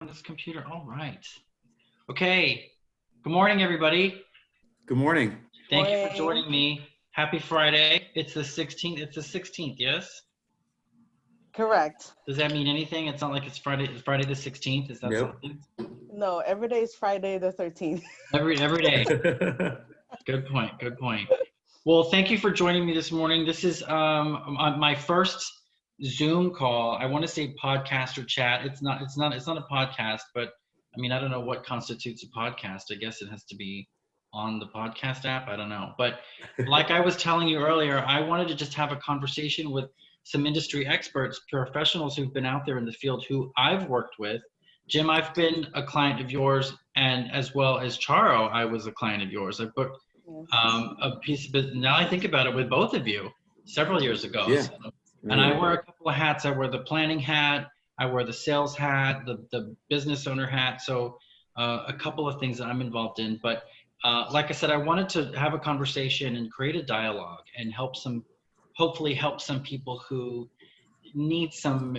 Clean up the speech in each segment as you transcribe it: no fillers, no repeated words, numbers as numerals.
On this computer. All right. Okay. Good morning, everybody. Good morning. Thank you for Morning. joining me. Happy Friday. It's the 16th. It's the 16th, yes? Correct. Does that mean anything? It's not like it's Friday the 16th. Is that Nope. something? No, every day is Friday the 13th. Every day. Good point. Good point. Well, thank you for joining me this morning. This is my first Zoom call. I want to say podcast or chat. It's not a podcast, but I mean, I don't know what constitutes a podcast. I guess it has to be on the podcast app. I don't know. But like I was telling you earlier, I wanted to just have a conversation with some industry experts, professionals who've been out there in the field who I've worked with. Jim, I've been a client of yours, and as well as Charo, I was a client of yours. I've booked Yes. a piece of business. Now I think about it, with both of you several years ago. Yeah. So, and I Right. wear a couple of hats. I wear the planning hat, I wear the sales hat, the business owner hat. So a couple of things that I'm involved in. But like I said, I wanted to have a conversation and create a dialogue and hopefully help some people who need some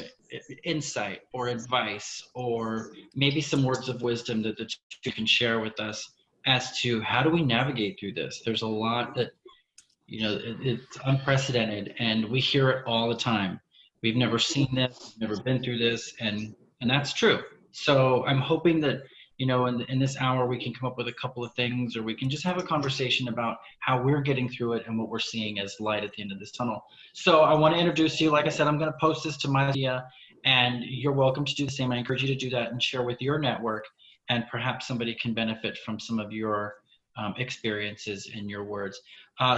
insight or advice, or maybe some words of wisdom that you can share with us as to how do we navigate through this. There's a lot that, it's unprecedented, and we hear it all the time. We've never seen this, we've never been through this, and that's true. So I'm hoping that, in this hour we can come up with a couple of things, or we can just have a conversation about how we're getting through it and what we're seeing as light at the end of this tunnel. So I want to introduce you. Like I said, I'm going to post this to my media, and you're welcome to do the same. I encourage you to do that and share with your network, and perhaps somebody can benefit from some of your experiences and your words.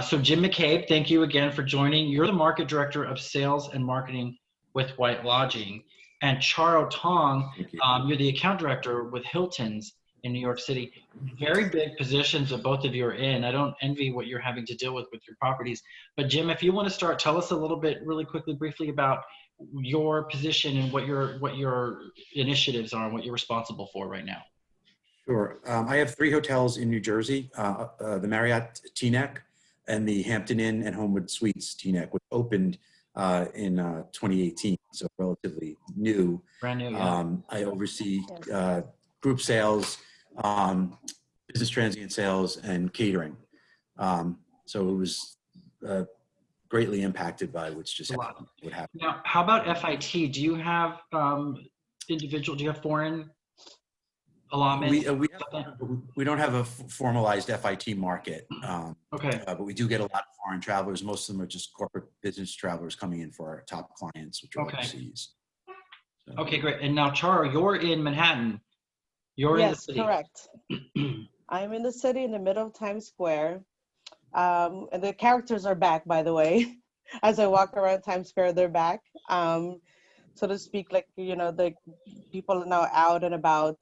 So Jim McCabe, thank you again for joining. You're the market director of sales and marketing with White Lodging. And Charo Tong, Thank you. you're the account director with Hilton's in New York City. Very big positions that both of you are in. I don't envy what you're having to deal with your properties. But Jim, if you want to start, tell us a little bit, really quickly, briefly, about your position and what your initiatives are and what you're responsible for right now. Sure. I have 3 hotels in New Jersey, the Marriott Teaneck and the Hampton Inn and Homewood Suites Teaneck, which opened in 2018, so relatively new. Brand new, yeah. I oversee Yes. group sales, business transient sales, and catering. So it was greatly impacted by what's just A lot. what happened. Now, how about FIT? Do you have do you have foreign allotments? We don't have a formalized FIT market, Okay. but we do get a lot of foreign travelers. Most of them are just corporate business travelers coming in for our top clients, which are Okay. overseas. So, Okay, great. And now, Charo, you're in Manhattan. You're in the Yes, city. correct. I'm in the city in the middle of Times Square. And the characters are back, by the way. As I walk around Times Square, they're back. So to speak, like, the people are now out and about.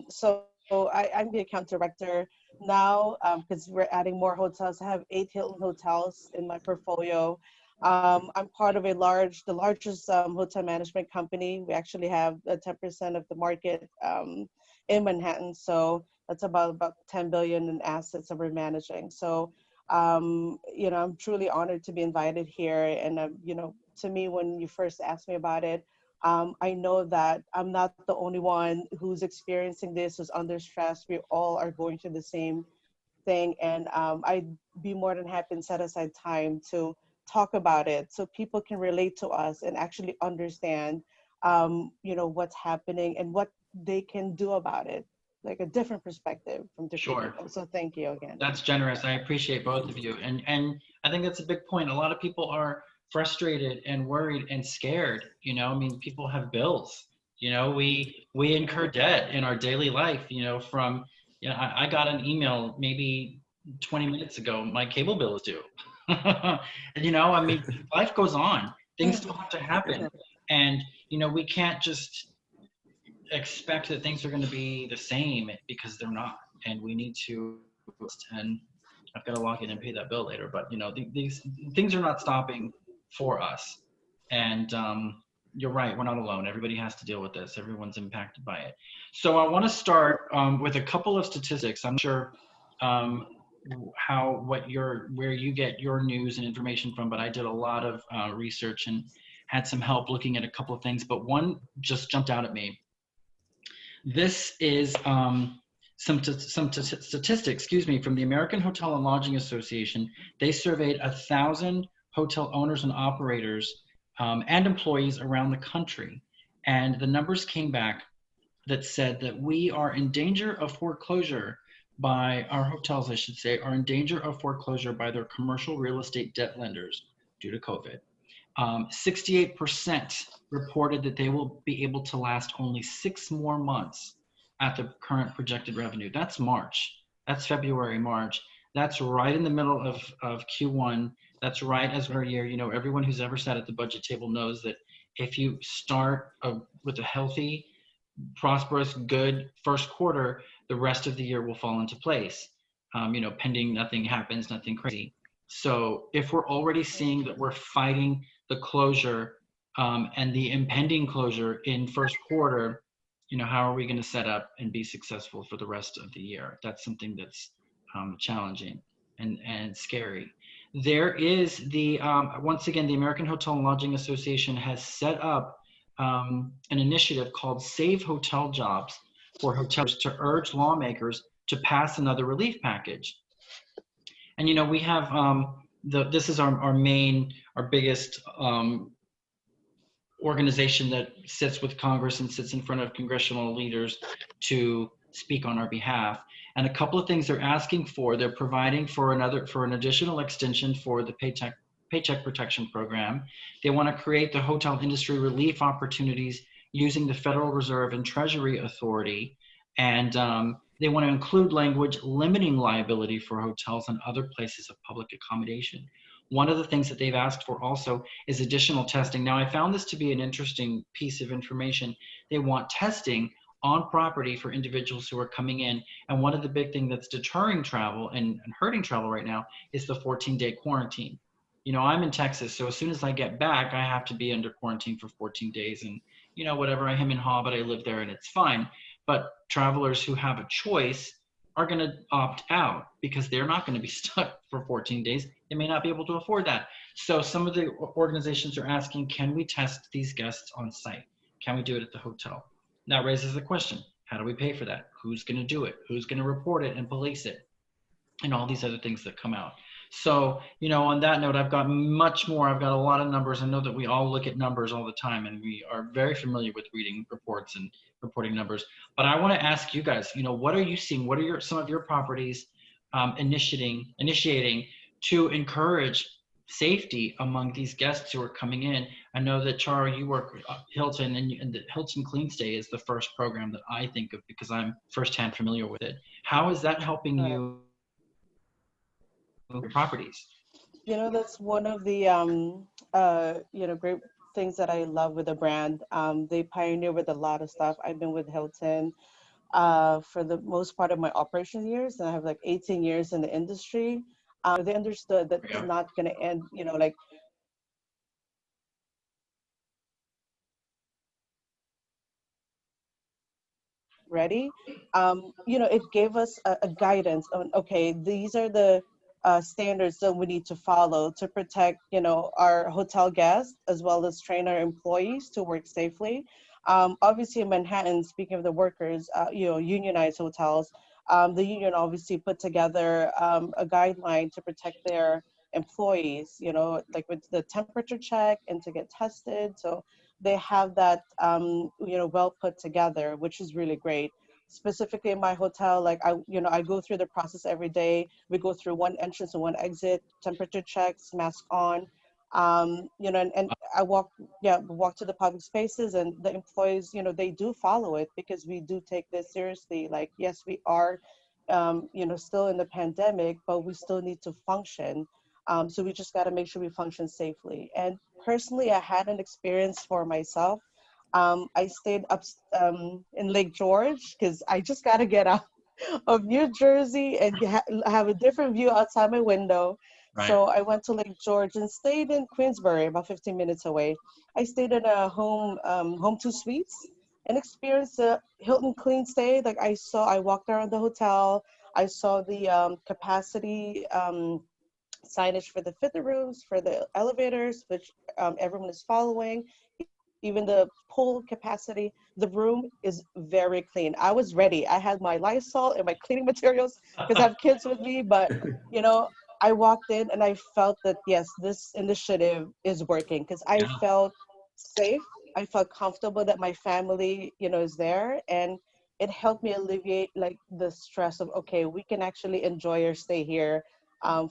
So I'm the account director now, because we're adding more hotels. I have 8 Hilton hotels in my portfolio. I'm part of the largest hotel management company. We actually have 10% of the market in Manhattan. So that's about 10 billion in assets that we're managing. So I'm truly honored to be invited here. And, to me, when you first asked me about it, I know that I'm not the only one who's experiencing this, who's under stress. We all are going through the same thing. And I'd be more than happy and set aside time to talk about it so people can relate to us and actually understand, what's happening and what they can do about it, like a different perspective from different Sure. people. So thank you again. That's generous. I appreciate both of you. And I think that's a big point. A lot of people are frustrated and worried and scared. I mean, people have bills. We incur debt in our daily life, from, I got an email maybe 20 minutes ago, my cable bill is due. And, I mean, life goes on. Things still have to happen. And, we can't just expect that things are going to be the same, because they're not. And we need to, and I've got to log in and pay that bill later. But these things are not stopping for us. And you're right, we're not alone. Everybody has to deal with this. Everyone's impacted by it. So I want to start with a couple of statistics. I'm sure where you get your news and information from, but I did a lot of research and had some help looking at a couple of things. But one just jumped out at me. This is some statistics, excuse me, from the American Hotel and Lodging Association. They surveyed 1,000 hotel owners and operators and employees around the country. And the numbers came back that said that we are in danger of foreclosure by our hotels, I should say, are in danger of foreclosure by their commercial real estate debt lenders due to COVID. 68% reported that they will be able to last only 6 more months at the current projected revenue. That's March. That's February, March. That's right in the middle of Q1. That's right as our year. You know, everyone who's ever sat at the budget table knows that if you start with a healthy, prosperous, good first quarter, the rest of the year will fall into place. You know, pending nothing happens, nothing crazy. So if we're already seeing that we're fighting the closure and the impending closure in first quarter, you know, how are we going to set up and be successful for the rest of the year? That's something that's challenging and scary. There is the, once again, the American Hotel and Lodging Association has set up an initiative called Save Hotel Jobs for hotels to urge lawmakers to pass another relief package. And, you know, we have this is our main, our biggest organization that sits with Congress and sits in front of congressional leaders to speak on our behalf. And a couple of things they're asking for, they're providing for an additional extension for the Paycheck Protection Program. They want to create the hotel industry relief opportunities using the Federal Reserve and Treasury Authority. And they want to include language limiting liability for hotels and other places of public accommodation. One of the things that they've asked for also is additional testing. Now, I found this to be an interesting piece of information. They want testing on property for individuals who are coming in. And one of the big things that's deterring travel and hurting travel right now is the 14-day quarantine. You know, I'm in Texas, so as soon as I get back, I have to be under quarantine for 14 days. And, you know, whatever, I hem and haw, but I live there and it's fine. But travelers who have a choice are going to opt out because they're not going to be stuck for 14 days. They may not be able to afford that. So some of the organizations are asking, can we test these guests on site? Can we do it at the hotel? That raises the question, how do we pay for that? Who's going to do it? Who's going to report it and police it? And all these other things that come out. So, you know, on that note, I've got much more. I've got a lot of numbers. I know that we all look at numbers all the time and we are very familiar with reading reports and reporting numbers. But I want to ask you guys, you know, what are you seeing? What are some of your properties initiating to encourage safety among these guests who are coming in? I know that, Chara, you work with Hilton, and the Hilton Clean Stay is the first program that I think of because I'm firsthand familiar with it. How is that helping you? Properties. You know, that's one of the you know, great things that I love with the brand. They pioneer with a lot of stuff. I've been with Hilton for the most part of my operation years, and I have like 18 years in the industry. They understood that it's not going to end, you know, like ready. You know, it gave us a guidance on, okay, these are the standards that we need to follow to protect, you know, our hotel guests as well as train our employees to work safely. Obviously in Manhattan, speaking of the workers, you know, unionized hotels, the union obviously put together a guideline to protect their employees, you know, like with the temperature check and to get tested. So they have that, you know, well put together, which is really great. Specifically in my hotel, like you know, I go through the process every day. We go through one entrance and one exit, temperature checks, mask on. You know, and I walk, yeah, walk to the public spaces, and the employees, you know, they do follow it because we do take this seriously. Like, yes, we are, you know, still in the pandemic, but we still need to function. So we just got to make sure we function safely. And personally, I had an experience for myself. I stayed up in Lake George because I just got to get out of New Jersey and have a different view outside my window. Right. So I went to Lake George and stayed in Queensbury, about 15 minutes away. I stayed in a home two suites and experienced a Hilton Clean Stay. Like I walked around the hotel. I saw the capacity signage for the fitted rooms, for the elevators, which everyone is following. Even the whole capacity, the room is very clean. I was ready. I had my Lysol and my cleaning materials because I have kids with me, but you know, I walked in and I felt that yes, this initiative is working because I Yeah. felt safe. I felt comfortable that my family, you know, is there, and it helped me alleviate like the stress of okay, we can actually enjoy our stay here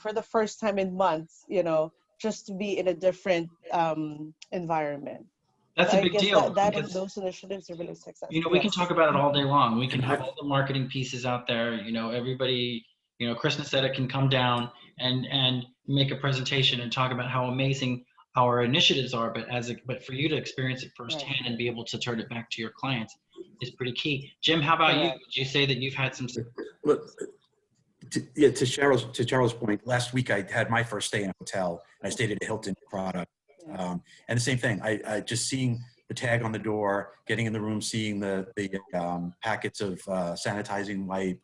for the first time in months, you know, just to be in a different environment. That's So a I big guess deal that because, those initiatives are really you know, successful. we can talk Yes. about it all day long. We can And have all the marketing pieces out there. You know, everybody, you know, Chris Nassetta can come down and make a presentation and talk about how amazing our initiatives are. But for you to experience it Right. firsthand and be able to turn it back to your clients is pretty key. Jim, how about you? Correct. Would you say that you've had some? look, yeah, to Cheryl's point, last week I had my first stay in a hotel. And I stayed at a Hilton product, Yeah. and the same thing. I just seeing the tag on the door, getting in the room, seeing the packets of sanitizing wipe,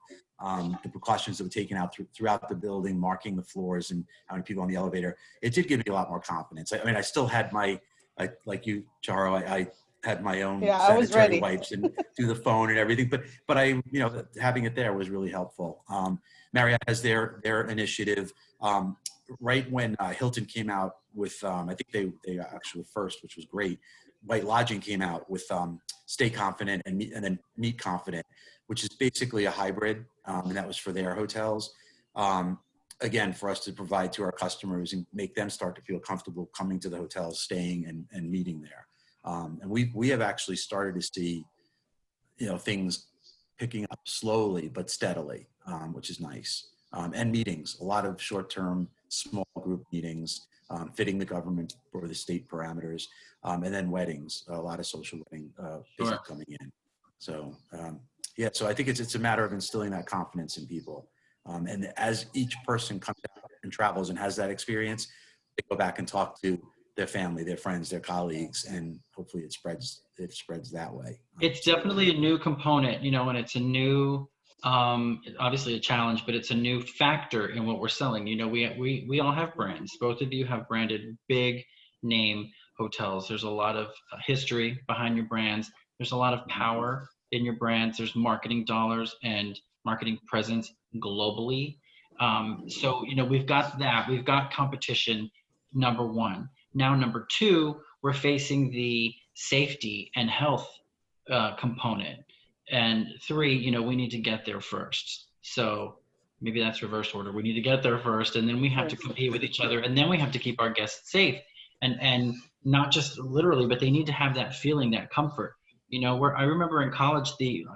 the precautions that were taken out throughout the building, marking the floors and how many people on the elevator. It did give me a lot more confidence. I mean, I still had like you, Charo, I had my own Yeah, I was sanitary ready. wipes and do the phone and everything, but I, you know, having it there was really helpful. Marriott has their initiative. Right when Hilton came out with, I think they actually were first, which was great. White Lodging came out with Stay Confident and then Meet Confident, which is basically a hybrid, and that was for their hotels. Again, for us to provide to our customers and make them start to feel comfortable coming to the hotels, staying and meeting there. And we have actually started to see, you know, things picking up slowly but steadily, which is nice. And meetings, a lot of short-term, small group meetings, fitting the government or the state parameters, and then weddings, a lot of social wedding business Sure. coming in. So yeah, so I think it's a matter of instilling that confidence in people. And as each person comes out and travels and has that experience, they go back and talk to their family, their friends, their colleagues, and hopefully it spreads that way. It's So, definitely a new component, you know, and it's a new, obviously a challenge, but it's a new factor in what we're selling. You know, we all have brands. Both of you have branded big name hotels. There's a lot of history behind your brands. There's a lot of power in your brands. There's marketing dollars and marketing presence globally. So, you know, we've got that. We've got competition, number one. Now, number two, we're facing the safety and health component. And three, you know, we need to get there first. So maybe that's reverse order. We need to get there first, and then we have to First. compete with each other, and then we have to keep our guests safe, and not just literally, but they need to have that feeling, that comfort. You know, where I remember in college, the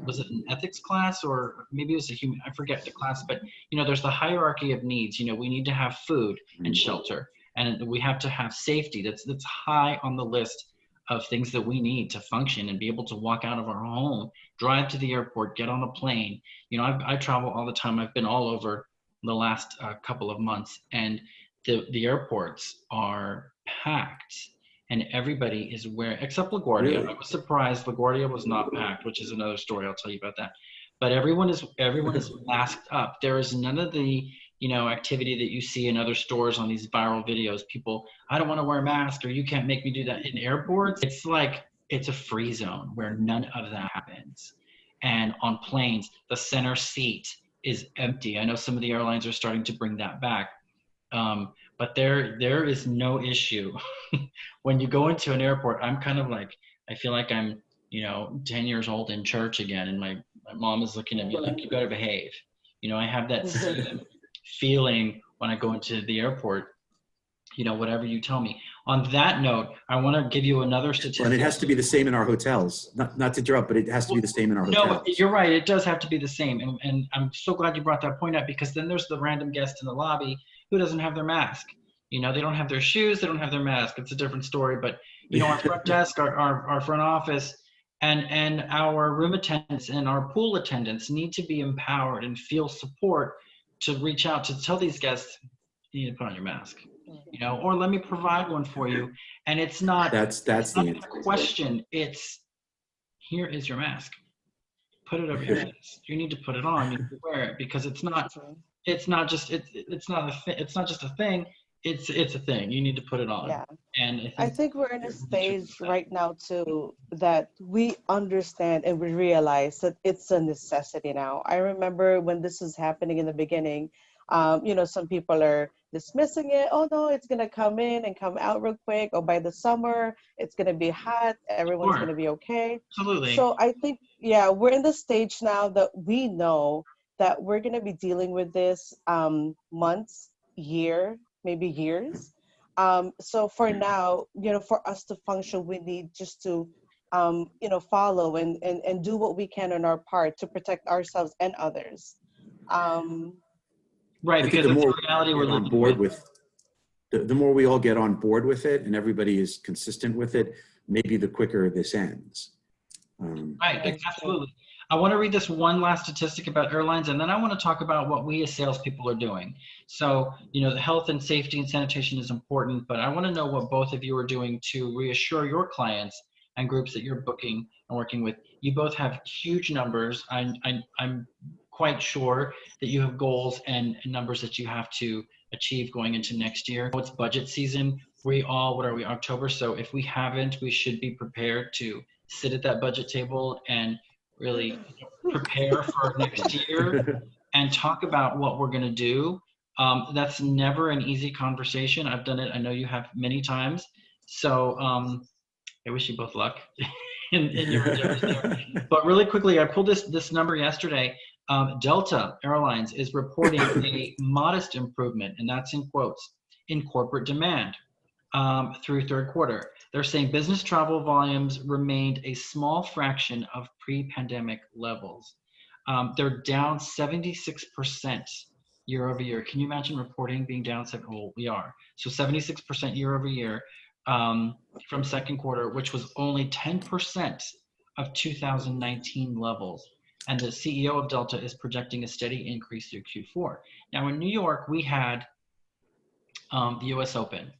was it an ethics class or maybe it was a human, I forget the class, but you know, there's the hierarchy of needs. You know, we need to have food and shelter, and we have to have safety. That's high on the list of things that we need to function and be able to walk out of our home, drive to the airport, get on a plane. You know, I travel all the time. I've been all over the last couple of months, and the airports are packed, and everybody is wearing, except LaGuardia. really? I was surprised LaGuardia was not packed, which is another story. I'll tell you about that. But everyone is masked up. There is none of the, you know, activity that you see in other stores on these viral videos. People, I don't want to wear a mask, or you can't make me do that. In airports, it's like it's a free zone where none of that happens. And on planes, the center seat is empty. I know some of the airlines are starting to bring that back. But there is no issue. When you go into an airport, I'm kind of like, I feel like I'm, you know, 10 years old in church again, and my mom is looking at me like, you better behave. You know, I have that same feeling when I go into the airport, you know, whatever you tell me. On that note, I want to give you another Well, and it statistic. has to be the same in our hotels. Not to interrupt, but it has to be the same in our No, hotels. you're right. It does have to be the same. And I'm so glad you brought that point up, because then there's the random guest in the lobby who doesn't have their mask. You know, they don't have their shoes, they don't have their mask. It's a different story. But, you know, our front desk, our front office, and our room attendants and our pool attendants need to be empowered and feel support to reach out to tell these guests, you need to put on your mask, you know, or let me provide one for you. And it's not That's it's not the a question. It's, here is your mask. Put it over your answer. face. You need to put it on. You need to wear it, because it's not just a it's not just a thing. it's a thing. You need to put it on. Yeah. And I I think think we're in a everybody should do stage that. right now too that we understand and we realize that it's a necessity now. I remember when this was happening in the beginning, some people are dismissing it. Oh no, it's gonna come in and come out real quick. Or by the summer, it's gonna be hot. Everyone's Sure, gonna be okay. absolutely. So I think, yeah, we're in the stage now that we know that we're gonna be dealing with this months, year, maybe years. So for now, for us to function, we need just to, follow and do what we can on our part to protect ourselves and others. Um, Right, I think because the it's more a reality we we're get on living with. board with, the more we all get on board with it and everybody is consistent with it, maybe the quicker this ends. Right, that is true. absolutely. I want to read this one last statistic about airlines, and then I want to talk about what we as salespeople are doing. So, the health and safety and sanitation is important, but I want to know what both of you are doing to reassure your clients and groups that you're booking and working with. You both have huge numbers. I'm quite sure that you have goals and numbers that you have to achieve going into next year. It's budget season. What are we, October? So if we haven't, we should be prepared to sit at that budget table and really prepare for next year and talk about what we're going to do. That's never an easy conversation. I've done it. I know you have many times. So I wish you both luck in your endeavors there. But really quickly, I pulled this number yesterday. Delta Airlines is reporting a modest improvement, and that's in quotes, in corporate demand through third quarter. They're saying business travel volumes remained a small fraction of pre-pandemic levels. They're down 76% year over year. Can you imagine reporting being down well, we are. So 76% year over year from second quarter, which was only 10% of 2019 levels. And the CEO of Delta is projecting a steady increase through Q4. Now in New York, we had the US Open.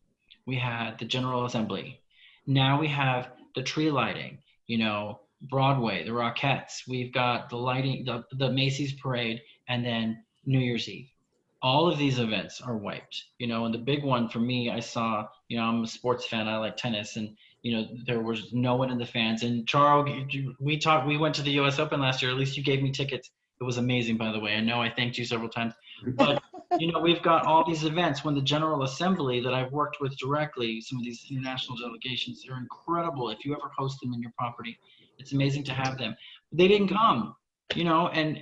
We had the General Assembly. Now we have the tree lighting, Broadway, the Rockettes. We've got the lighting, the Macy's parade, and then New Year's Eve. All of these events are wiped, and the big one for me, I saw, I'm a sports fan, I like tennis, and, there was no one in the fans. And Charles, we went to the US Open last year. At least you gave me tickets. It was amazing, by the way. I know I thanked you several times, but we've got all these events when the General Assembly that I've worked with directly, some of these international delegations, they're incredible. If you ever host them in your property, it's amazing to have them. They didn't come, and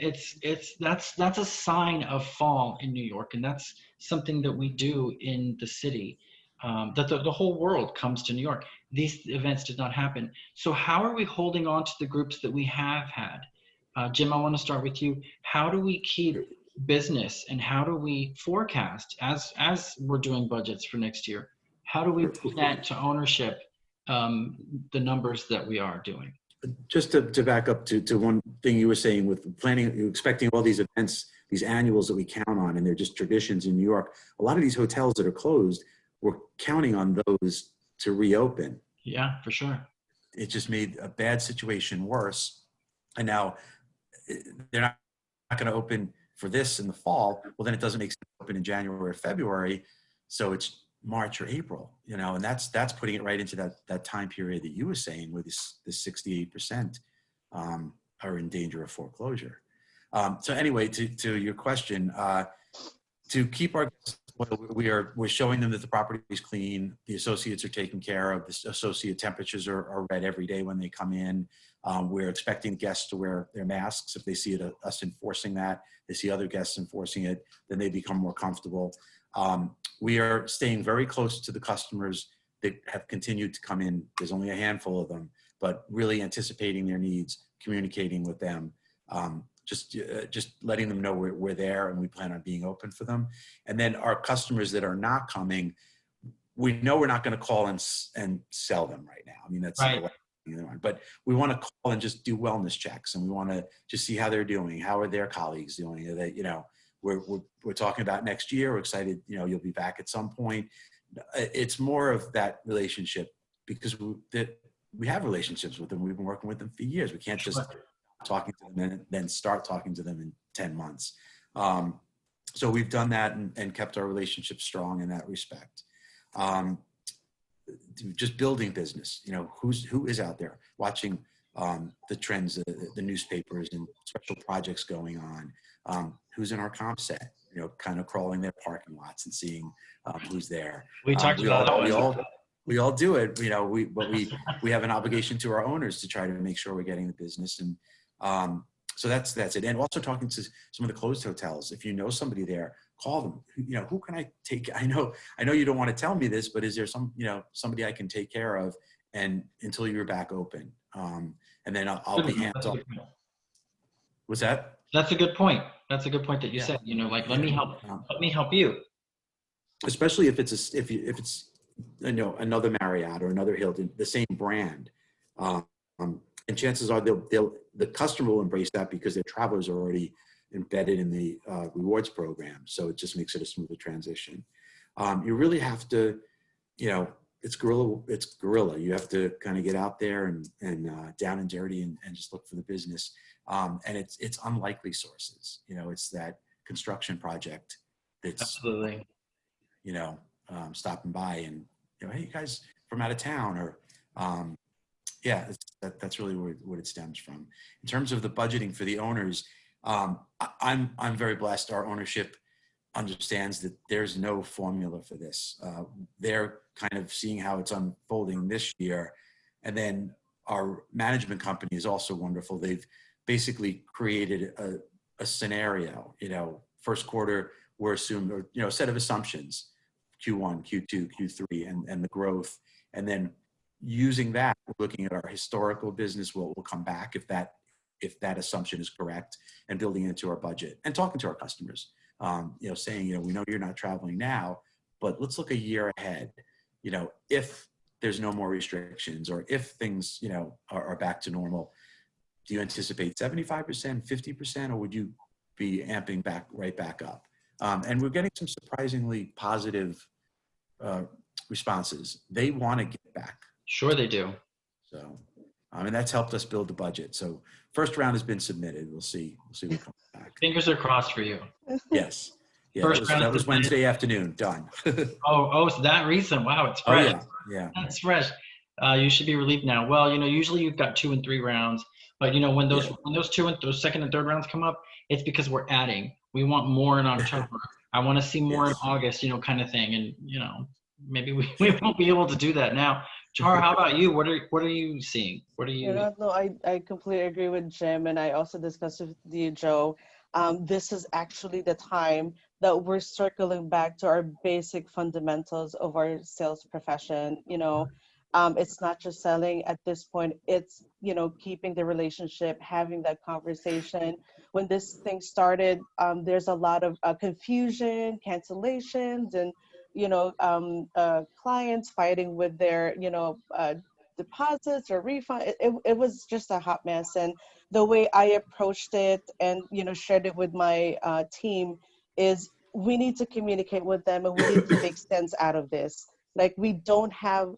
that's a sign of fall in New York. And that's something that we do in the city, that the whole world comes to New York. These events did not happen. So how are we holding on to the groups that we have had? Jim, I want to start with you. How do we keep business and how do we forecast as we're doing budgets for next year? How do we present to ownership the numbers that we are doing? Just to back up to one thing you were saying with planning, expecting all these events, these annuals that we count on, and they're just traditions in New York. A lot of these hotels that are closed, we're counting on those to reopen. Yeah, for sure. It just made a bad situation worse. And now they're not going to open for this in the fall. Well, then it doesn't make sense to open in January or February. So it's March or April, and that's putting it right into that time period that you were saying where this 68% are in danger of foreclosure. So anyway, to your question, to keep our guests, we're showing them that the property is clean, the associates are taken care of, the associate temperatures are read every day when they come in. We're expecting guests to wear their masks. If they see us enforcing that, they see other guests enforcing it, then they become more comfortable. We are staying very close to the customers that have continued to come in. There's only a handful of them, but really anticipating their needs, communicating with them, just letting them know we're there and we plan on being open for them. And then our customers that are not coming, we know we're not going to call and sell them right now. I mean, that's right. But we want to call and just do wellness checks, and we want to just see how they're doing. How are their colleagues doing? Are they, we're talking about next year. We're excited, you'll be back at some point. It's more of that relationship because we have relationships with them. We've been working with them for years. We can't just talking to them and then start talking to them in 10 months. So we've done that and kept our relationship strong in that respect. Um, just building business, who is out there watching the trends, the newspapers and special projects going on, who's in our comp set, kind of crawling their parking lots and seeing who's there. We talked about that. We all do it, but we have an obligation to our owners to try to make sure we're getting the business. And so that's it. And also talking to some of the closed hotels. If you know somebody there, call them. Who can I take? I know you don't want to tell me this, but is there somebody I can take care of and until you're back open? And then I'll be hands off. What's that? That's a good point. That's a good point that you said. Let me help you. Especially if it's another Marriott or another Hilton, the same brand. And chances are the customer will embrace that because their travelers are already embedded in the rewards program. So it just makes it a smoother transition. You really have to, it's guerrilla. You have to kind of get out there and down and dirty and just look for the business. And it's unlikely sources. It's that construction project that's absolutely, stopping by and, hey, you guys from out of town or, that's really what it stems from. In terms of the budgeting for the owners, I'm very blessed. Our ownership understands that there's no formula for this. They're kind of seeing how it's unfolding this year. And then our management company is also wonderful. They've basically created a scenario, first quarter, we're assumed, or, a set of assumptions, Q1, Q2, Q3, and the growth. And then using that, we're looking at our historical business, what will come back if that assumption is correct, and building into our budget and talking to our customers, saying, we know you're not traveling now, but let's look a year ahead, if there's no more restrictions or if things, are back to normal, do you anticipate 75%, 50%, or would you be amping right back up? And we're getting some surprisingly positive responses. They want to get back. Sure they do. So, and that's helped us build the budget. So first round has been submitted. We'll see what comes back. Fingers are crossed for you. Yes. Yeah, that was Wednesday afternoon. Done. Oh, so that recent. Wow, it's fresh. Oh, yeah. That's fresh. You should be relieved now. Well, usually you've got 2 and 3 rounds, but when those those second and third rounds come up, it's because we're adding. We want more in October. I want to see more in August, kind of thing. And maybe we won't be able to do that now. Char, how about you? What are you seeing? What are you? No, I completely agree with Jim, and I also discussed with you, Joe. This is actually the time that we're circling back to our basic fundamentals of our sales profession. It's not just selling at this point. It's keeping the relationship, having that conversation. When this thing started, there's a lot of confusion, cancellations, and clients fighting with their deposits or refund. It was just a hot mess. And the way I approached it and shared it with my team is we need to communicate with them and we need to make sense out of this. Like, we don't have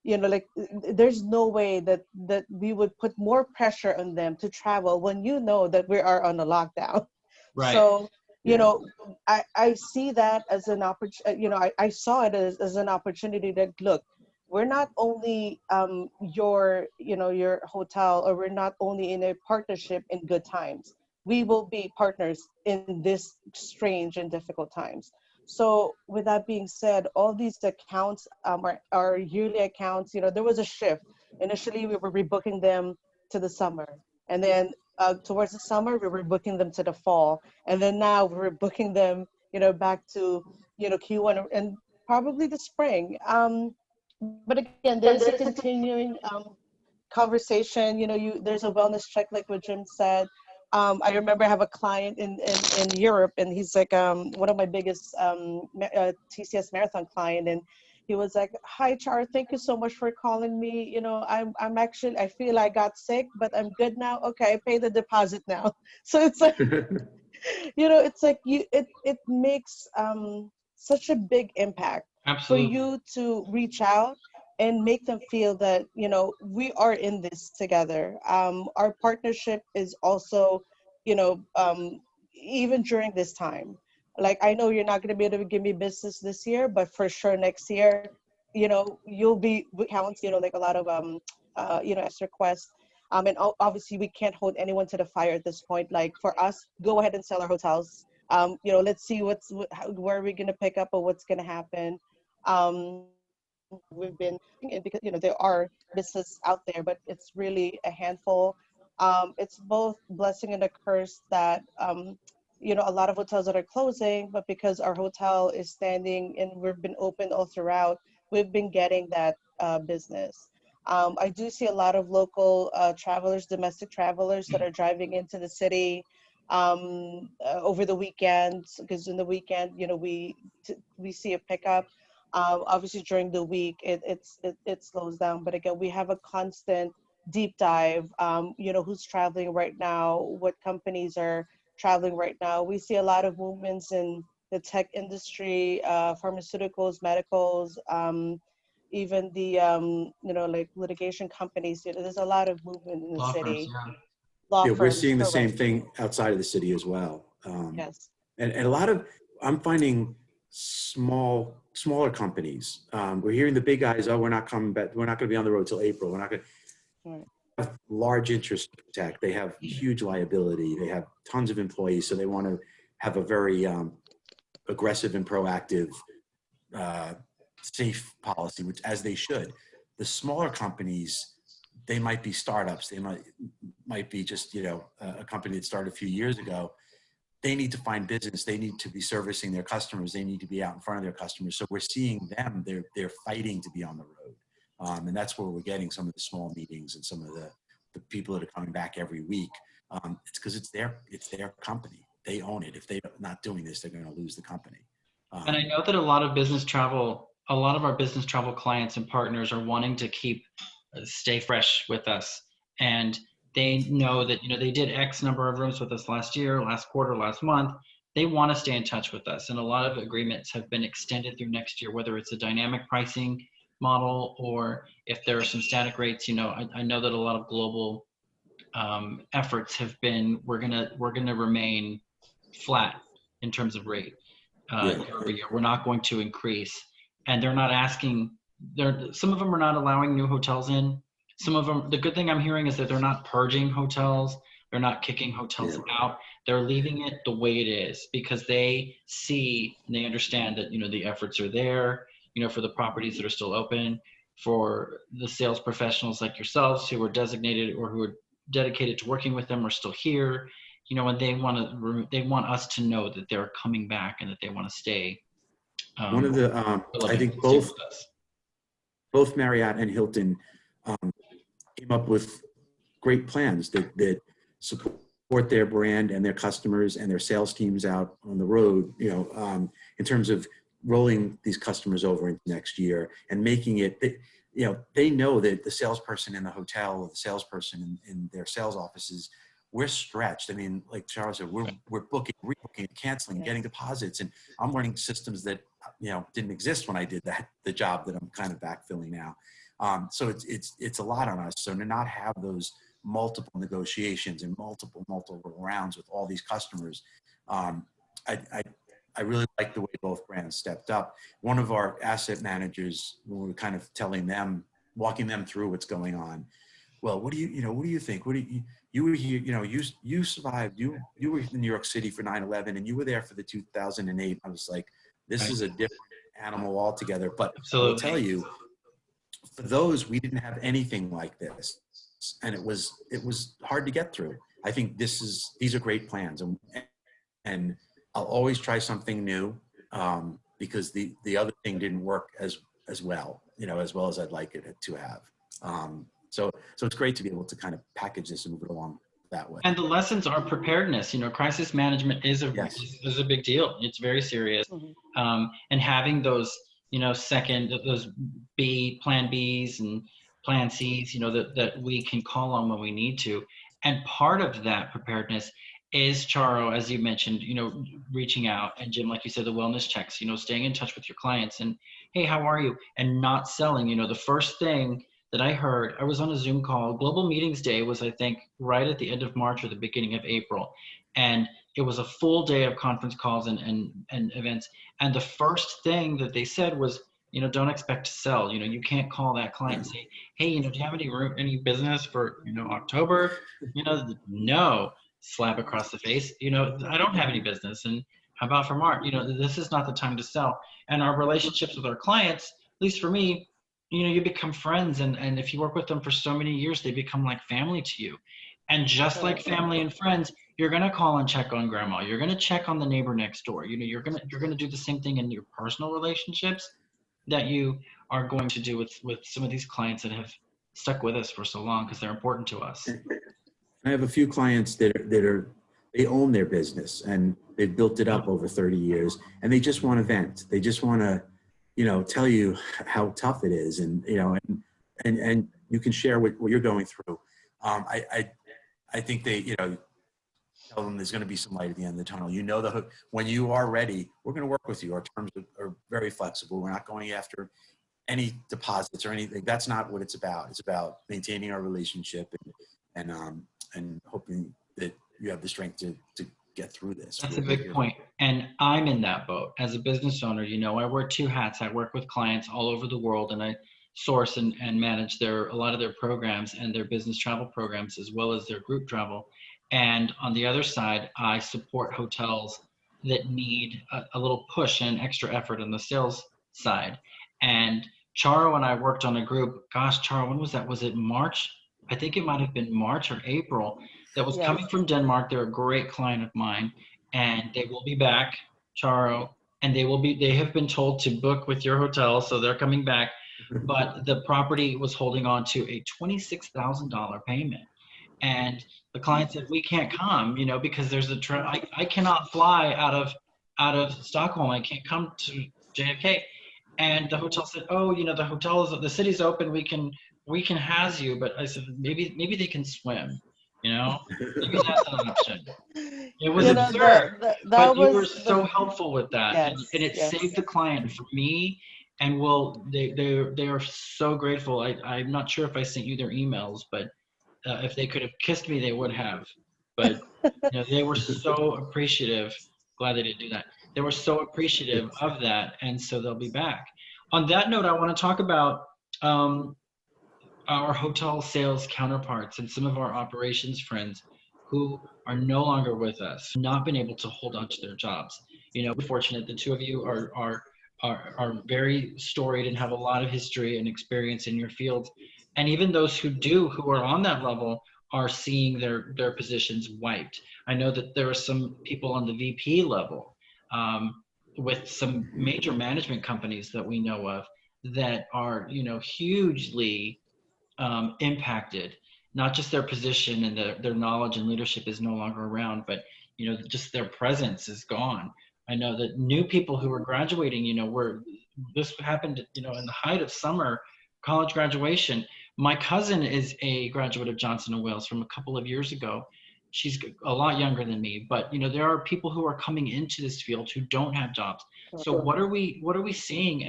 there's no way that we would put more pressure on them to travel when that we are on a lockdown. Right. So I see that as an opportunity. I saw it as an opportunity that, look, we're not only your hotel, or we're not only in a partnership in good times. We will be partners in this strange and difficult times. So with that being said, all these accounts are yearly accounts. There was a shift. Initially, we were rebooking them to the summer, and then towards the summer, we were booking them to the fall, and then now we're booking them, back to Q1 and probably the spring. But again, there's a continuing conversation. There's a wellness check, like what Jim said. I remember I have a client in Europe, and he's like one of my biggest TCS marathon client, and he was like, "Hi, Char, thank you so much for calling me. I'm actually, I feel I got sick, but I'm good now. Okay, I pay the deposit now." So it's like, it's like it makes such a big impact. Absolutely. For you to reach out and make them feel that, we are in this together. Our partnership is also, even during this time. Like, I know you're not going to be able to give me business this year, but for sure next year, you'll be counts, like a lot of extra requests. And obviously we can't hold anyone to the fire at this point. Like, for us, go ahead and sell our hotels. Let's see where are we going to pick up or what's going to happen. We've been, and because there are business out there, but it's really a handful. It's both blessing and a curse that a lot of hotels that are closing, but because our hotel is standing and we've been open all throughout, we've been getting that business. I do see a lot of local travelers, domestic travelers that are driving into the city over the weekend, because in the weekend, we see a pickup. Obviously, during the week, it slows down. But again, we have a constant deep dive. Who's traveling right now? What companies are traveling right now? We see a lot of movements in the tech industry, pharmaceuticals, medicals, even the like litigation companies. There's a lot of movement in the Law firms, city. yeah. Law Yeah, we're firms, seeing the same correct. thing outside of the city as well. Yes. And a lot of, I'm finding smaller companies. We're hearing the big guys, oh, we're not coming back. We're not going to be on the road till April. We're not going to Right. have large interest in tech. They have huge liability. They have tons of employees. So they want to have a very aggressive and proactive, safe policy, which as they should. The smaller companies, they might be startups. They might be just, a company that started a few years ago. They need to find business. They need to be servicing their customers. They need to be out in front of their customers. So we're seeing them, they're fighting to be on the road. And that's where we're getting some of the small meetings and some of the people that are coming back every week. It's because it's their company. They own it. If they're not doing this, they're going to lose the company. And I know that a lot of our business travel clients and partners are wanting to stay fresh with us. And they know that, they did X number of rooms with us last year, last quarter, last month. They want to stay in touch with us. And a lot of agreements have been extended through next year, whether it's a dynamic pricing model or if there are some static rates. I know that a lot of global efforts have been, we're gonna remain flat in terms of rate year over year. We're not going to increase. And they're not asking, some of them are not allowing new hotels in. Some of them, the good thing I'm hearing is that they're not purging hotels. They're not kicking hotels out. They're leaving it the way it is because they see and they understand that, the efforts are there, for the properties that are still open, for the sales professionals like yourselves who are designated or who are dedicated to working with them are still here, and they want us to know that they're coming back and that they want to stay. One of the, I think both Marriott and Hilton came up with great plans that support their brand and their customers and their sales teams out on the road, in terms of rolling these customers over into next year and making it, they know that the salesperson in the hotel or the salesperson in their sales offices, we're stretched. I mean, like Charles said, we're booking, rebooking, canceling, getting deposits, and I'm learning systems that didn't exist when I did the job that I'm kind of backfilling now. So it's a lot on us. So to not have those multiple negotiations and multiple rounds with all these customers, I really like the way both brands stepped up. One of our asset managers, when we were kind of telling them, walking them through what's going on. Well, what do you think? You were here, you survived, you were in New York City for 9/11 and you were there for the 2008. I was like, this is a different animal altogether. But I will tell you, for those, we didn't have anything like this. And it was hard to get through. I think these are great plans. And I'll always try something new because the other thing didn't work as well, as well as I'd like it to have. So it's great to be able to kind of package this and move it along that way. And the lessons are preparedness. Crisis management is a big deal. It's very serious. Mm-hmm. And having those, those plan Bs and plan Cs, that we can call on when we need to. And part of that preparedness is, Charo, as you mentioned, reaching out, and Jim, like you said, the wellness checks, staying in touch with your clients and, hey, how are you? And not selling, the first thing that I heard. I was on a Zoom call. Global Meetings Day was, I think, right at the end of March or the beginning of April. And it was a full day of conference calls and events. And the first thing that they said was, don't expect to sell. You can't call that client and say, hey, do you have any business for, October? No, slap across the face. I don't have any business. And how about for March? This is not the time to sell. And our relationships with our clients, at least for me, you become friends. And if you work with them for so many years, they become like family to you. And just like family and friends, you're going to call and check on grandma. You're going to check on the neighbor next door. You're going to do the same thing in your personal relationships that you are going to do with some of these clients that have stuck with us for so long because they're important to us. I have a few clients they own their business and they've built it up over 30 years and they just want to vent. They just want to, tell you how tough it is and you can share what you're going through. I think they, tell them there's going to be some light at the end of the tunnel. When you are ready, we're going to work with you. Our terms are very flexible. We're not going after any deposits or anything. That's not what it's about. It's about maintaining our relationship and hoping that you have the strength to get through this. That's a big point. And I'm in that boat. As a business owner, I wear two hats. I work with clients all over the world and I source and manage a lot of their programs and their business travel programs as well as their group travel. And on the other side, I support hotels that need a little push and extra effort on the sales side. And Charo and I worked on a group. Gosh, Charo, when was that? Was it March? I think it might have been March or April. That was coming from Denmark. They're a great client of mine, and they will be back, Charo, and they have been told to book with your hotel, so they're coming back. But the property was holding on to a $26,000 payment. And the client said, we can't come, because there's I cannot fly out of Stockholm. I can't come to JFK. And the hotel said, oh, the city's open. We can house you. But I said, maybe they can swim, maybe that's an option. It was absurd, but you were so helpful with that. Yes, and it saved the client for me. And they are so grateful. I'm not sure if I sent you their emails, but if they could have kissed me, they would have. But they were so appreciative. Glad they didn't do that. They were so appreciative of that, and so they'll be back. On that note, I want to talk about our hotel sales counterparts and some of our operations friends who are no longer with us, not been able to hold on to their jobs. We're fortunate. The two of you are very storied and have a lot of history and experience in your field. And even those who are on that level are seeing their positions wiped. I know that there are some people on the VP level with some major management companies that we know of that are, hugely impacted. Not just their position and their knowledge and leadership is no longer around, but, just their presence is gone. I know that new people who are graduating, this happened, in the height of summer, college graduation. My cousin is a graduate of Johnson & Wales from a couple of years ago. She's a lot younger than me, but there are people who are coming into this field who don't have jobs. So what are we seeing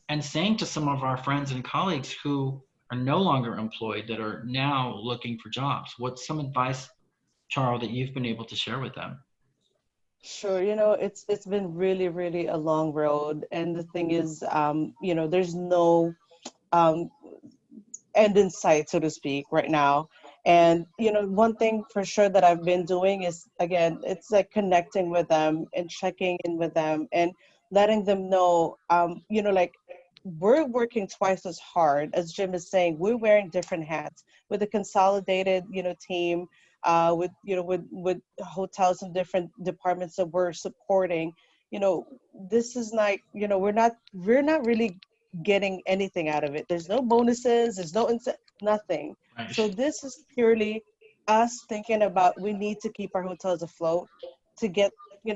and saying to some of our friends and colleagues who are no longer employed that are now looking for jobs? What's some advice, Charles, that you've been able to share with them? Sure, it's been really, really a long road, and the thing is, there's no end in sight, so to speak, right now. And one thing for sure that I've been doing is, again, it's like connecting with them and checking in with them and letting them know, like we're working twice as hard as Jim is saying. We're wearing different hats with a consolidated, team. With hotels and different departments that we're supporting, this is like, we're not really getting anything out of it. There's no bonuses, there's nothing. Right. So this is purely us thinking about, we need to keep our hotels afloat to get,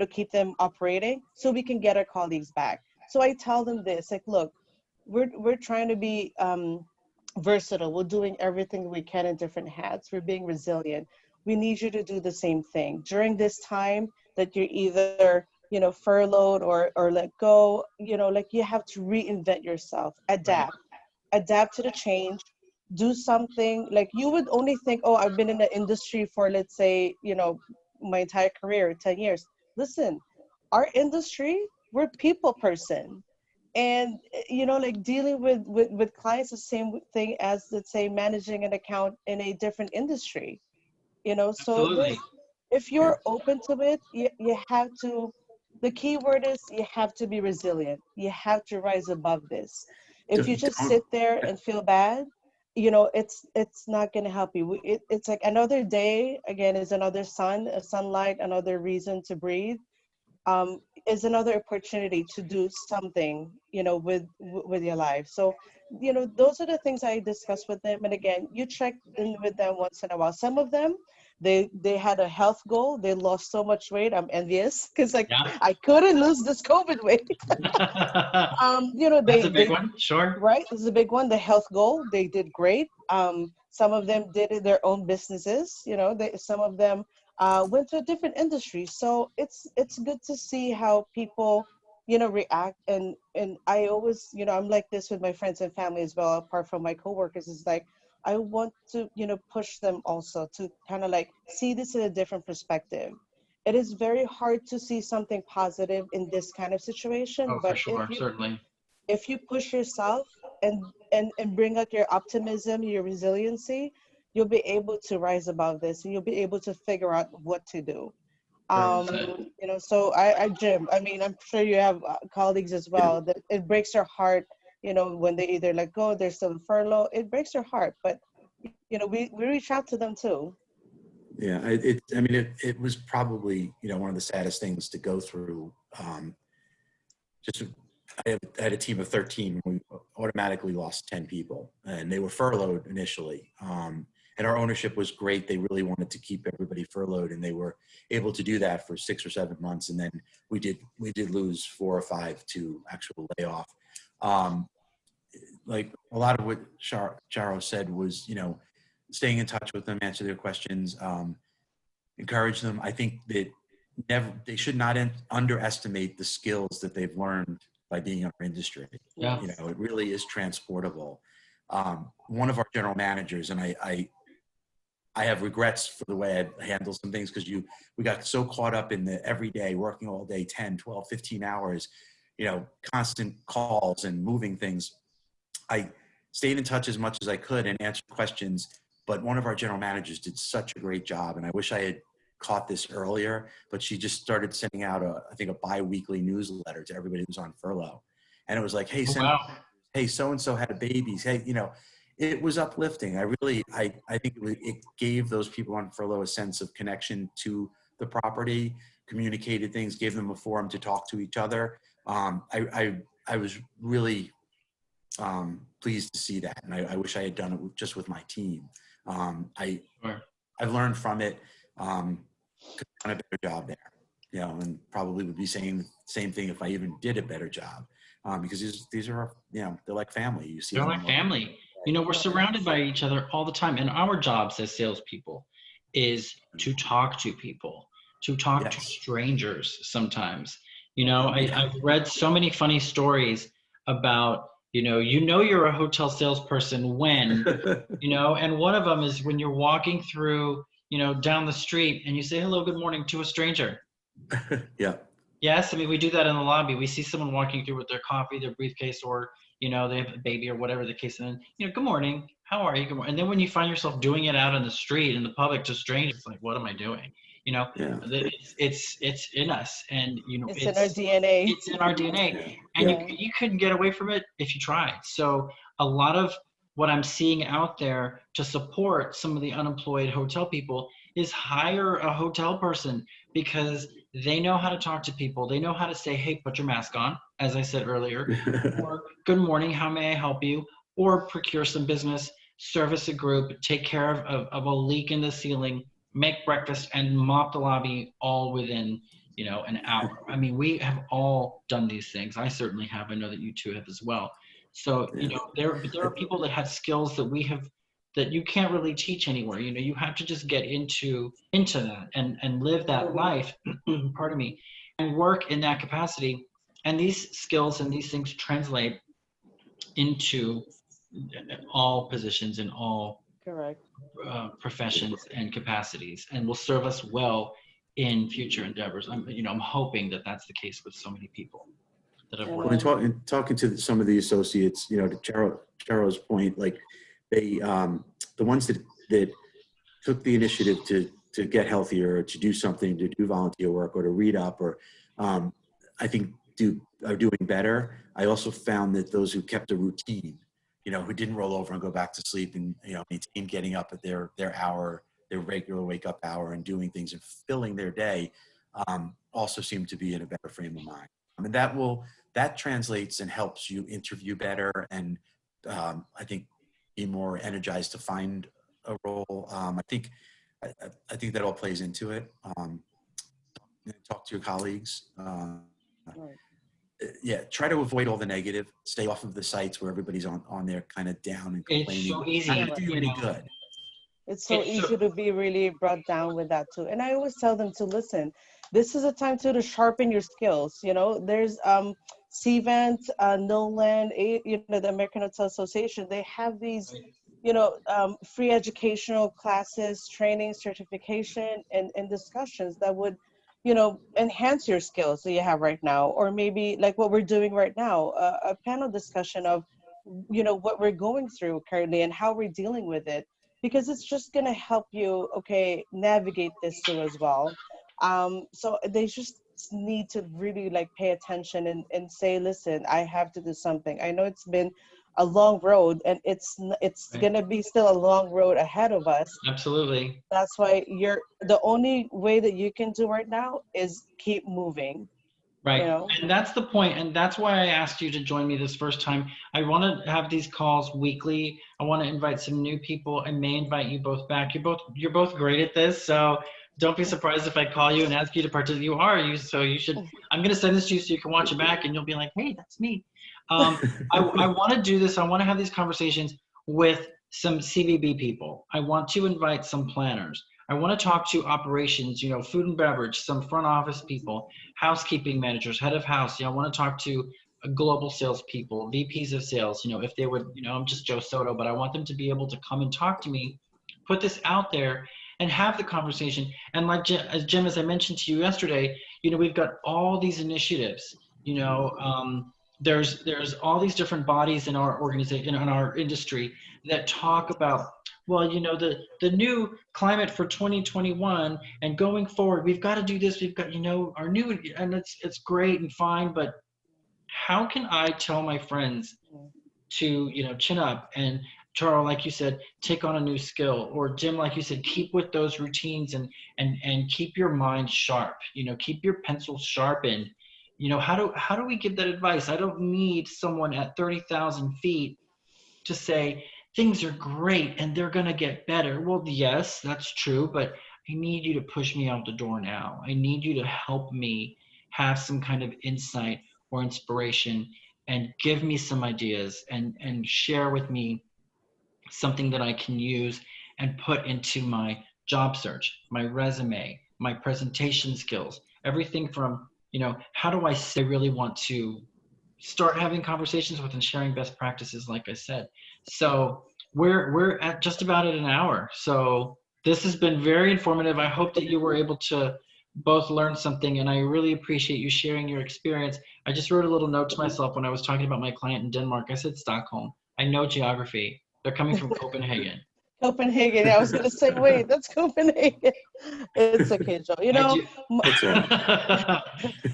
keep them operating so we can get our colleagues back. So I tell them this, like, look, we're trying to be versatile. We're doing everything we can in different hats. We're being resilient. We need you to do the same thing during this time that you're either, furloughed or let go. Like, you have to reinvent yourself, adapt to the change, do something like you would only think, oh, I've been in the industry for, let's say, my entire career, 10 years. Listen, our industry, we're people person. And like dealing with clients, the same thing as, let's say, managing an account in a different industry. So Absolutely. if Yeah. you're open to it, you have to, the key word is you have to be resilient. You have to rise above this. If you just Don't, sit there and feel bad, it's not going to help you. It's like another day again is another sun, a sunlight, another reason to breathe. Is another opportunity to do something, with your life. So, those are the things I discuss with them. And again, you check in with them once in a while. Some of them, they had a health goal. They lost so much weight. I'm envious because like Yeah. I couldn't lose this COVID weight. That's They a big they one. Sure. right. This is a big one. The health goal. They did great. Some of them did it their own businesses. Some of them went to a different industry. So it's good to see how people, react. And I always, I'm like this with my friends and family as well. Apart from my coworkers, is like I want to, push them also to kind of like see this in a different perspective. It is very hard to see something positive in this kind of situation, Oh, for but sure. Certainly. if you push yourself and bring out your optimism, your resiliency, you'll be able to rise above this, and you'll be able to figure out what to do. Very well said. So Jim, I mean, I'm sure you have colleagues as yeah. well that it breaks their heart, when they either let go, they're still in furlough. It breaks their heart, but we reach out to them too. Yeah, I mean, it was probably, one of the saddest things to go through. Just, I had a team of 13. We automatically lost 10 people, and they were furloughed initially. And our ownership was great. They really wanted to keep everybody furloughed, and they were able to do that for 6 or 7 months. And then we did lose 4 or 5 to actual layoff. Like a lot of what Charo said was, staying in touch with them, answer their questions, encourage them. I think that they should not underestimate the skills that they've learned by being in our industry. Yeah. It really is transportable. One of our general managers, and I have regrets for the way I handled some things, because we got so caught up in the everyday, working all day, 10, 12, 15 hours, constant calls and moving things. I stayed in touch as much as I could and answered questions, but one of our general managers did such a great job, and I wish I had caught this earlier, but she just started sending out I think a bi-weekly newsletter to everybody who's on furlough. And it was like, hey, Oh, wow. hey, so-and-so had babies. Hey, it was uplifting. I think it gave those people on furlough a sense of connection to the property, communicated things, gave them a forum to talk to each other. I was really pleased to see that. And I wish I had done it just with my team. Sure. I've learned from it. Could have done a better job there, and probably would be saying the same thing if I even did a better job, because these are, they're like family. You see They're them like family. We're surrounded by each other all the time. And our jobs as salespeople is to talk to people, to talk to Yes. strangers sometimes. Yeah. I've read so many funny stories about, you're a hotel salesperson when, and one of them is when you're walking through, down the street and you say, hello, good morning to a stranger. Yeah. Yes, I mean, we do that in the lobby. We see someone walking through with their coffee, their briefcase, or, they have a baby or whatever the case. And then, good morning, how are you? Good morning. And then when you find yourself doing it out in the street, in the public to strangers, it's like, what am I doing? Yeah. It's in us, and, It's in our DNA. it's in our DNA, Yeah. and Yeah. you couldn't get away from it if you tried. So a lot of what I'm seeing out there to support some of the unemployed hotel people is hire a hotel person, because they know how to talk to people. They know how to say, hey, put your mask on, as I said earlier, or good morning, how may I help you? Or procure some business, service a group, take care of a leak in the ceiling, make breakfast, and mop the lobby all within, an hour. I mean, we have all done these things. I certainly have. I know that you two have as well. So, Yeah. there are people that have skills that you can't really teach anywhere. You have to just get into that and live that life, pardon me, and work in that capacity. And these skills and these things translate into all positions in all Correct. professions and capacities, and will serve us well in future endeavors. I'm hoping that that's the case with so many people that I've Well, worked Amen. in talking to some of the associates, to Charo's point, like they, the ones that took the initiative to get healthier, or to do something, to do volunteer work, or to read up, or I think are doing better. I also found that those who kept a routine, who didn't roll over and go back to sleep, and maintain getting up at their hour, their regular wake up hour, and doing things and filling their day, also seem to be in a better frame of mind. I mean, that translates and helps you interview better, and I think be more energized to find a role. I think that all plays into it. Talk to your colleagues. Right. Yeah, try to avoid all the negative. Stay off of the sites where everybody's on there kind of down and it's complaining. so It's not easy, going to do you any good. It's so it's so easy to be really brought down with that too. And I always tell them to listen. This is a time to sharpen your skills. There's CVent, Nolan, the American Hotel Association. They have these, free educational classes, training, certification, and discussions that would, enhance your skills that you have right now, or maybe like what we're doing right now, a panel discussion of, what we're going through currently and how we're dealing with it, because it's just going to help you, okay, navigate this too as well. So they just need to really like pay attention and say, listen, I have to do something. I know it's been a long road, and it's right. going to be still a long road ahead of us. Absolutely. That's why the only way that you can do right now is keep moving, you Right. know? And that's the point. And that's why I asked you to join me this first time. I want to have these calls weekly. I want to invite some new people. I may invite you both back. You're both great at this. So don't be surprised if I call you and ask you to participate. So you should, I'm going to send this to you so you can watch it back and you'll be like, hey, that's me. I want to do this. I want to have these conversations with some CVB people. I want to invite some planners. I want to talk to operations, food and beverage, some front office people, housekeeping managers, head of house. I want to talk to global sales people, VPs of sales. If they would, I'm just Joe Soto, but I want them to be able to come and talk to me, put this out there, and have the conversation. And like Jim, as I mentioned to you yesterday, we've got all these initiatives. There's all these different bodies in our organization, in our industry, that talk about, well, the new climate for 2021 and going forward, we've got to do this. We've got, our new, and it's great and fine, but how can I tell my friends to, chin up, and Charles, like you said, take on a new skill, or Jim, like you said, keep with those routines, and keep your mind sharp, keep your pencil sharpened. How do we give that advice? I don't need someone at 30,000 feet to say things are great and they're going to get better. Well, yes, that's true, but I need you to push me out the door now. I need you to help me have some kind of insight or inspiration, and give me some ideas, and share with me something that I can use and put into my job search, my resume, my presentation skills, everything from, how do I say I really want to start having conversations with, and sharing best practices, like I said. So we're at just about at an hour. So this has been very informative. I hope that you were able to both learn something, and I really appreciate you sharing your experience. I just wrote a little note to myself when I was talking about my client in Denmark. I said Stockholm. I know geography. They're coming from Copenhagen. Copenhagen. Yeah, I was gonna say, wait, that's Copenhagen. It's okay, Joe. I do. It's all right.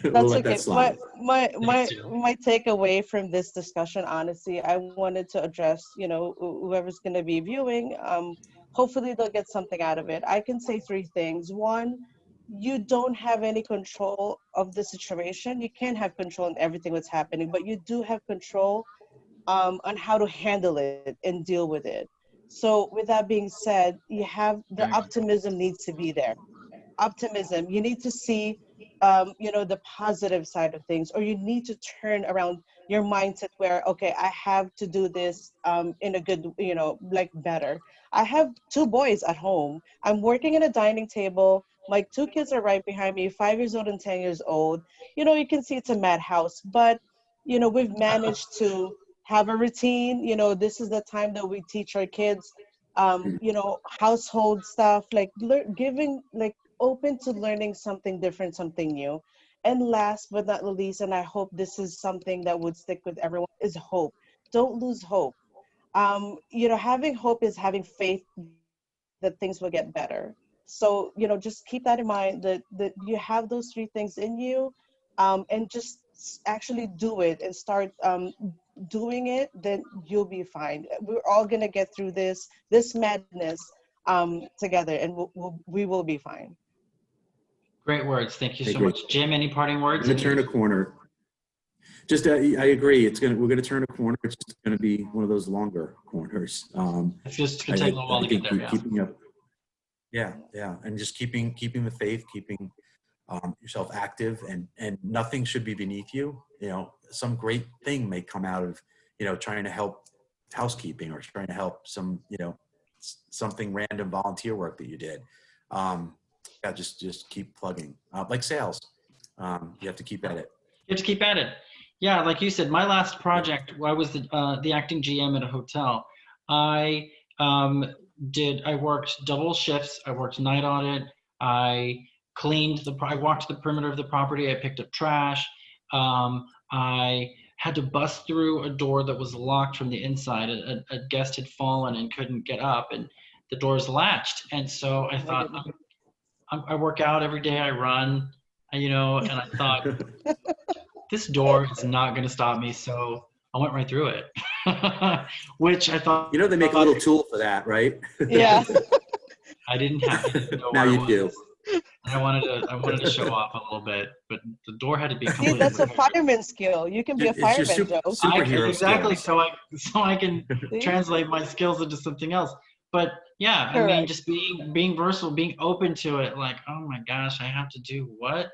We'll That's let that okay. My slide. my Thanks, my Jim. my takeaway from this discussion, honestly, I wanted to address, whoever's gonna be viewing. Hopefully they'll get something out of it. I can say three things. One, you don't have any control of the situation. You can't have control in everything that's happening, but you do have control on how to handle it and deal with it. So with that being said, you have the Very good. optimism needs to be there. Optimism. You need to see, the positive side of things, or you need to turn around your mindset where, okay, I have to do this in a good, like better. I have two boys at home. I'm working at a dining table. My two kids are right behind me, 5 years old and 10 years old. You can see it's a madhouse, but we've managed to have a routine. You know, this is the time that we teach our kids, you know, household stuff, like giving, like open to learning something different, something new. And last but not least, and I hope this is something that would stick with everyone, is hope. Don't lose hope. You know, having hope is having faith that things will get better. So, you know, just keep that in mind, that you have those three things in you, and just actually do it and start doing it, then you'll be fine. We're all gonna get through this madness together, and we will be fine. Great words. Thank you I so agree. much. Jim, any parting We're words? going to turn a corner. Just, I agree. We're going to turn a corner. It's just going to be one of those longer corners. It's just going to take a little while to get there. Yeah. Keeping up. Yeah. And just keeping the faith, keeping yourself active, and nothing should be beneath you. You know, some great thing may come out of, you know, trying to help housekeeping, or trying to help some, you know, something random volunteer work that you did. Yeah, just keep plugging. Like sales, you have to keep at it. You have to keep at it. Yeah, like you said, my last project, I was the acting GM at a hotel. I worked double shifts. I worked night audit. I I walked the perimeter of the property. I picked up trash. I had to bust through a door that was locked from the inside. A guest had fallen and couldn't get up, and the door's latched. And so I thought, I work out every day. I run, you know, and I thought, this door is not going to stop me. So I went right through it, which I thought. You know, they make a little tool for that, right? Yeah. I didn't have to know now you do. And I wanted to show off a little bit, but the door had to be See, completely. that's a fireman skill. You can be a fireman, Joe. Superhero exactly. skills. So I can translate my skills into something else. But yeah, Correct. I mean, just being versatile, being open to it. Like, oh my gosh, I have to do what?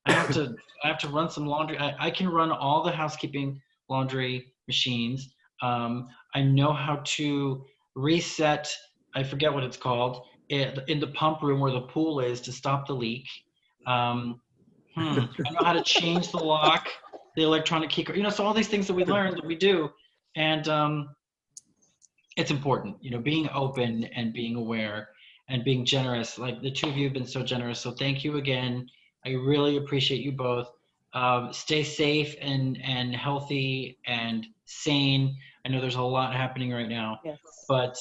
I have to run some laundry. I can run all the housekeeping laundry machines. I know how to reset. I forget what it's called. In the pump room where the pool is, to stop the leak. I know how to change the lock, the electronic key card. You know, so all these things that we learn, that we do, and it's important. You know, being open and being aware and being generous. Like the two of you have been so generous. So thank you again. I really appreciate you both. Stay safe and healthy and sane. I know there's a lot happening right now, Yes. but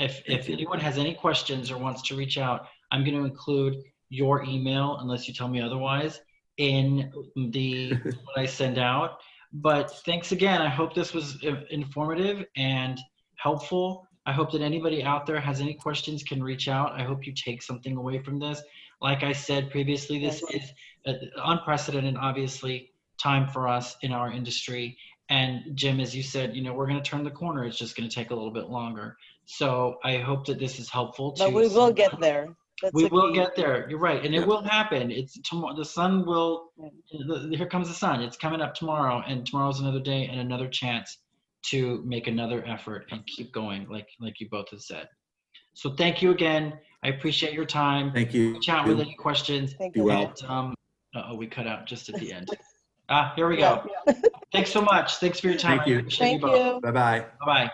if anyone has any questions or wants to reach out, I'm going to include your email, unless you tell me otherwise, in what I send out. But thanks again. I hope this was informative and helpful. I hope that anybody out there has any questions can reach out. I hope you take something away from this. Like I said previously, this is unprecedented, obviously, time for us in our industry. And Jim, as you said, you know, we're going to turn the corner. It's just going to take a little bit longer. So I hope that this is helpful to. But we will get there. We will get there. You're right, and it will happen. It's tomorrow. The sun will. Here comes the sun. It's coming up tomorrow, and tomorrow's another day and another chance to make another effort and keep going, like you both have said. So thank you again. I appreciate your time. Thank you. Reach out with any questions. Thank you. you. And, we cut out just at the end. Here we go. Thanks so much. Thanks for your time. Thank you. I appreciate Thank you both. you. Bye-bye. Bye-bye.